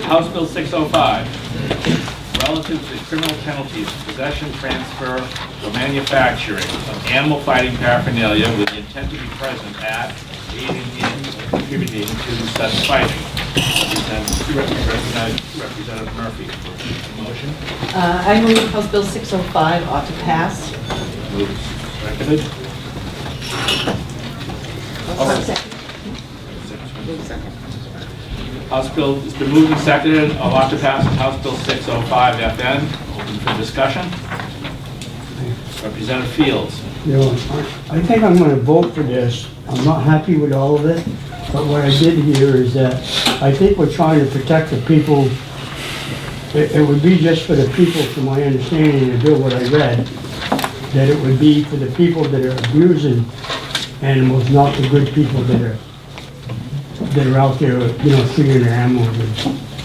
House Bill 605, relative to criminal penalties for possession, transfer, or manufacturing of animal fighting paraphernalia with the intent to be present at, aiding in, or contributing to such fighting. Representative Murphy. Motion. I move House Bill 605 ought to pass. Moved. Seconded. Second. House Bill, it's been moved and seconded, ought to pass House Bill 605 FN. Open for discussion. Representative Fields. You know, I think I'm going to vote for this. I'm not happy with all of it, but what I did hear is that I think we're trying to protect the people. It would be just for the people, from my understanding of the bill, what I read, that it would be for the people that are abusing animals, not the good people that are out there, you know, treating their animals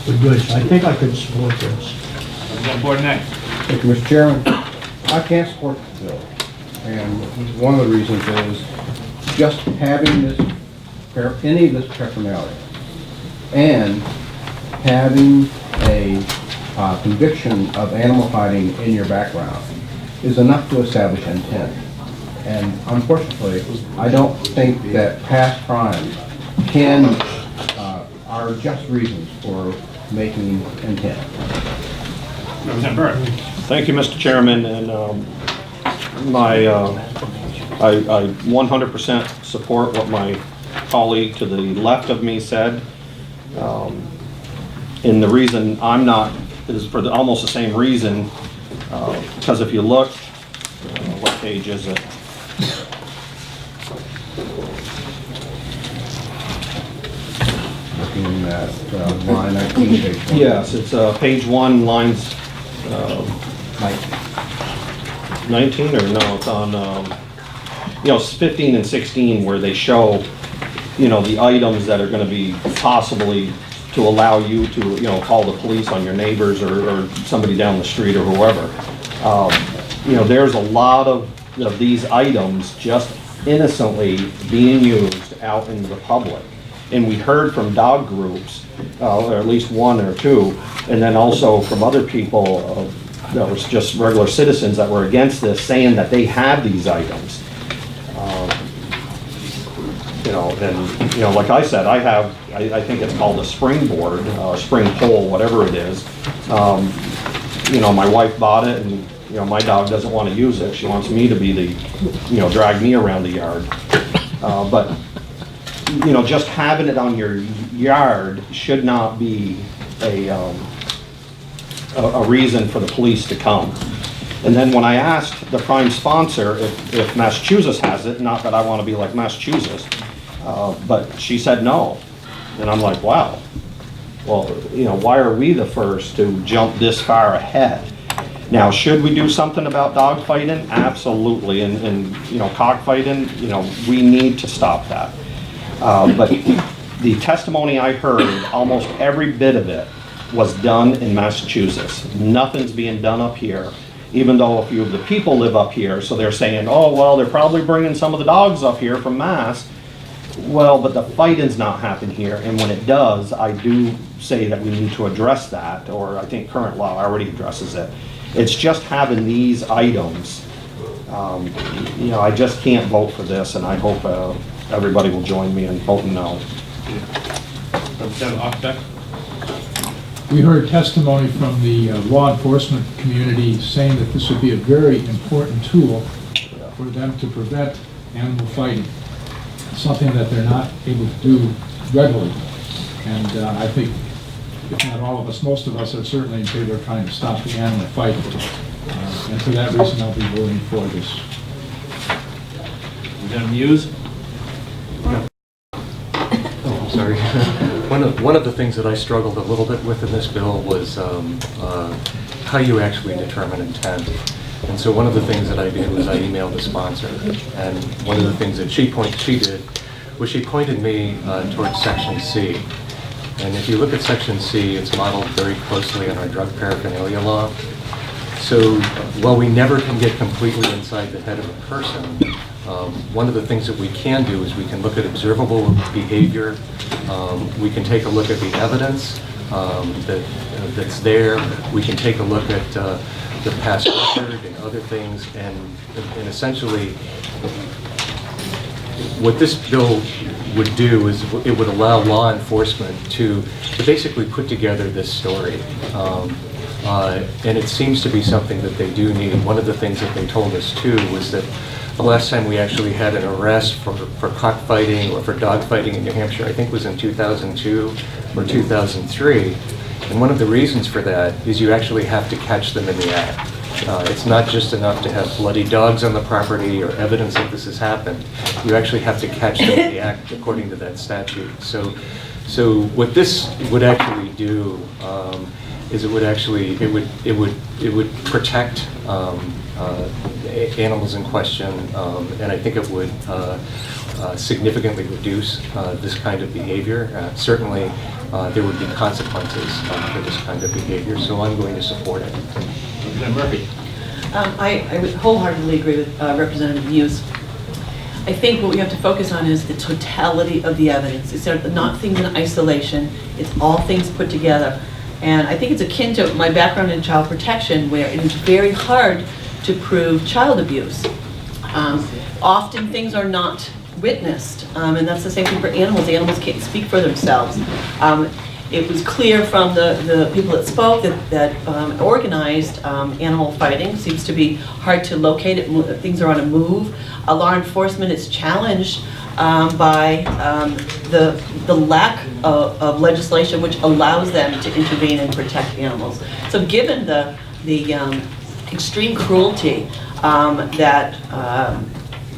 with good. So I think I could support this. Representative Bordenay. Thank you, Mr. Chairman. I can't support the bill, and one of the reasons is just having this, any of this paraphernalia, and having a conviction of animal fighting in your background is enough to establish intent. And unfortunately, I don't think that past crimes are just reasons for making intent. Representative Burke. Thank you, Mr. Chairman, and I 100% support what my colleague to the left of me said. And the reason I'm not is for almost the same reason, because if you look, what page is it? Looking at line 19, page 1. Yes, it's page 1, lines 19, or no, it's on, you know, 15 and 16, where they show, you know, the items that are going to be possibly to allow you to, you know, call the police on your neighbors or somebody down the street or whoever. You know, there's a lot of these items just innocently being used out in the public. And we heard from dog groups, or at least one or two, and then also from other people that was just regular citizens that were against this, saying that they have these items. You know, and, you know, like I said, I think it's called a springboard, spring pole, whatever it is. You know, my wife bought it, and, you know, my dog doesn't want to use it. She wants me to be the, you know, drag me around the yard. But, you know, just having it on your yard should not be a reason for the police to come. And then when I asked the prime sponsor if Massachusetts has it, not that I want to be like Massachusetts, but she said no. And I'm like, wow. Well, you know, why are we the first to jump this far ahead? Now, should we do something about dog fighting? Absolutely. And you know, cockfighting, you know, we need to stop that. But the testimony I heard, almost every bit of it was done in Massachusetts. Nothing's being done up here, even though a few of the people live up here. So they're saying, oh, well, they're probably bringing some of the dogs up here from Mass. Well, but the fighting's not happening here. And when it does, I do say that we need to address that, or I think current law already addresses it. It's just having these items. You know, I just can't vote for this, and I hope everybody will join me in voting no. Representative Ockbeck. We heard testimony from the law enforcement community saying that this would be a very important tool for them to prevent animal fighting, something that they're not able to do regularly. And I think, if not all of us, most of us are certainly in favor of trying to stop the animal fight. And for that reason, I'll be voting for this. Representative Muse. Oh, I'm sorry. One of the things that I struggled a little bit with in this bill was how you actually determine intent. And so one of the things that I did was I emailed the sponsor, and one of the things that she did was she pointed me towards Section C. And if you look at Section C, it's modeled very closely on our drug paraphernalia law. So while we never can get completely inside the head of a person, one of the things that we can do is we can look at observable behavior. We can take a look at the evidence that's there. We can take a look at the past record and other things, and essentially what this bill would do is it would allow law enforcement to basically put together this story. And it seems to be something that they do need. One of the things that they told us too was that the last time we actually had an arrest for cockfighting or for dogfighting in New Hampshire, I think was in 2002 or 2003. And one of the reasons for that is you actually have to catch them in the act. It's not just enough to have bloody dogs on the property or evidence that this has happened. You actually have to catch them in the act according to that statute. So what this would actually do is it would protect animals in question, and I think it would significantly reduce this kind of behavior. Certainly, there would be consequences for this kind of behavior, so I'm going to support it. Representative Murphy. I would wholeheartedly agree with Representative Hughes. I think what we have to focus on is the totality of the evidence. It's not things in isolation, it's all things put together. And I think it's akin to my background in child protection, where it is very hard to prove child abuse. Often things are not witnessed, and that's the same thing for animals. Animals can't speak for themselves. It was clear from the people that spoke that organized animal fighting seems to be hard to locate. Things are on a move. Law enforcement is challenged by the lack of legislation which allows them to intervene and protect animals. So given the extreme cruelty that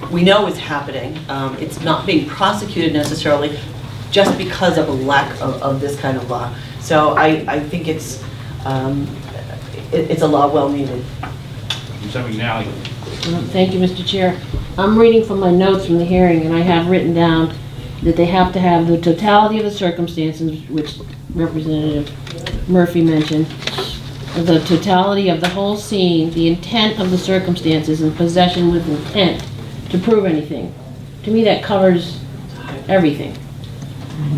we know is happening, it's not being prosecuted necessarily just because of a lack of this kind of law. So I think it's a law well needed. Representative McNally. Thank you, Mr. Chair. I'm reading from my notes from the hearing, and I have written down that they have to have the totality of the circumstances, which Representative Murphy mentioned, the totality of the whole scene, the intent of the circumstances, and possession with intent to prove anything. To me, that covers everything.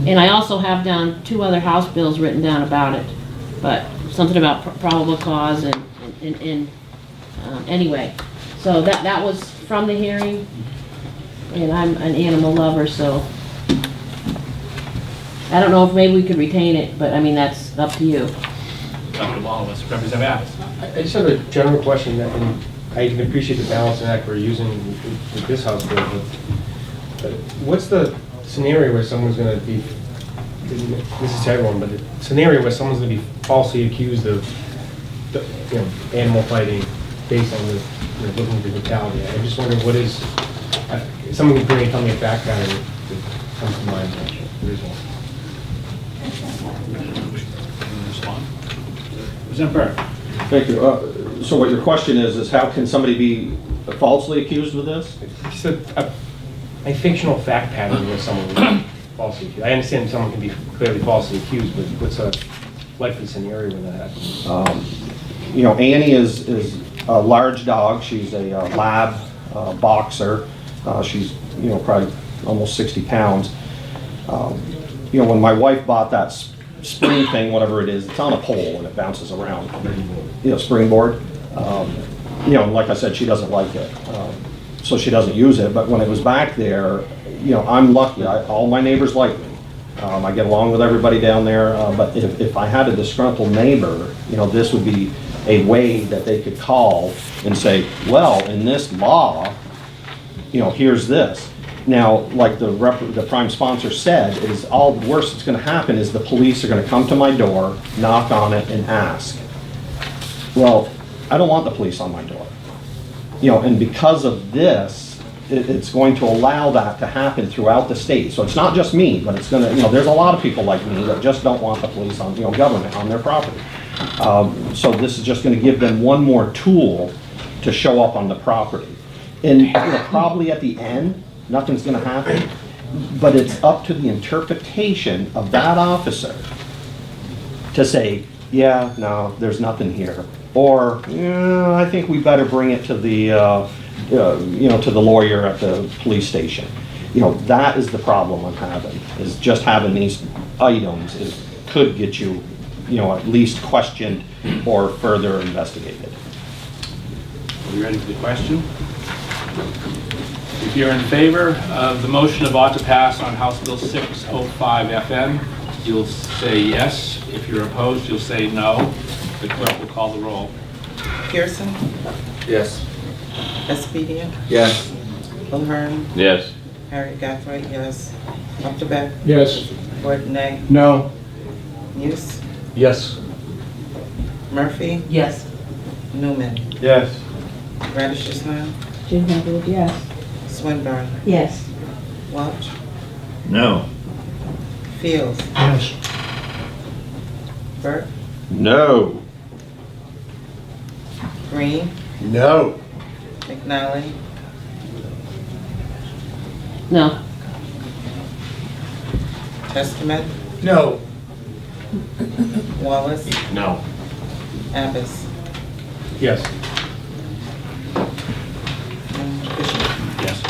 And I also have down 2 other House bills written down about it, but something about probable cause and anyway. So that was from the hearing, and I'm an animal lover, so I don't know if maybe we could retain it, but I mean, that's up to you. Up to all of us. Representative Adams. I just have a general question, and I can appreciate the balancing act we're using with this House bill, but what's the scenario where someone's going to be, this is to everyone, but the scenario where someone's going to be falsely accused of, animal fighting based on the, looking at the brutality? I just wonder what is, someone can bring a fact pattern that comes to mind. There is one. Respond. Representative Burke. Thank you. So what your question is how can somebody be falsely accused with this? Just a fictional fact pattern where someone would be falsely accused. I understand someone can be clearly falsely accused, but what's a likely scenario where that happens? Annie is a large dog. She's a lab boxer. She's, probably almost 60 pounds. When my wife bought that spring thing, whatever it is, it's on a pole and it bounces around. Springboard. Like I said, she doesn't like it. So she doesn't use it. But when it was back there, I'm lucky. All my neighbors like me. I get along with everybody down there. But if I had a disgruntled neighbor, this would be a way that they could call and say, well, in this law, here's this. Now, like the prime sponsor said, is all the worst that's going to happen is the police are going to come to my door, knock on it, and ask. Well, I don't want the police on my door. And because of this, it's going to allow that to happen throughout the state. So it's not just me, but it's going to, there's a lot of people like me that just don't want the police on, government on their property. So this is just going to give them one more tool to show up on the property. And probably at the end, nothing's going to happen, but it's up to the interpretation of that officer to say, yeah, no, there's nothing here. or, yeah, I think we better bring it to the, to the lawyer at the police station. That is the problem I'm having, is just having these items could get you, at least questioned or further investigated. Are you ready for the question? If you're in favor of the motion of ought to pass on House Bill 605 FN, you'll say yes. If you're opposed, you'll say no. The clerk will call the roll. Pearson, Yes. Espedia, Yes. Laverne, Yes. Harry Gathright, yes. Dr. Beck, Yes. Gordon, nay. No. Muse, Yes. Murphy, Yes. Newman, Yes. Radish Ismail, Jean Harper, yes. Swinburne, Yes. Welch, No. Fields, Yes. Burke, No. Green, No. McNally, No. Testament, No. Wallace, No. Abbas, Yes. and Bishop. Yes.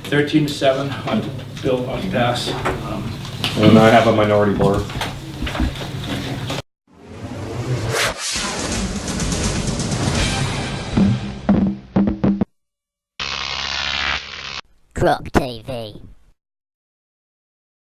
(13-7) on the bill on pass. And I have a minority board. Croc TV.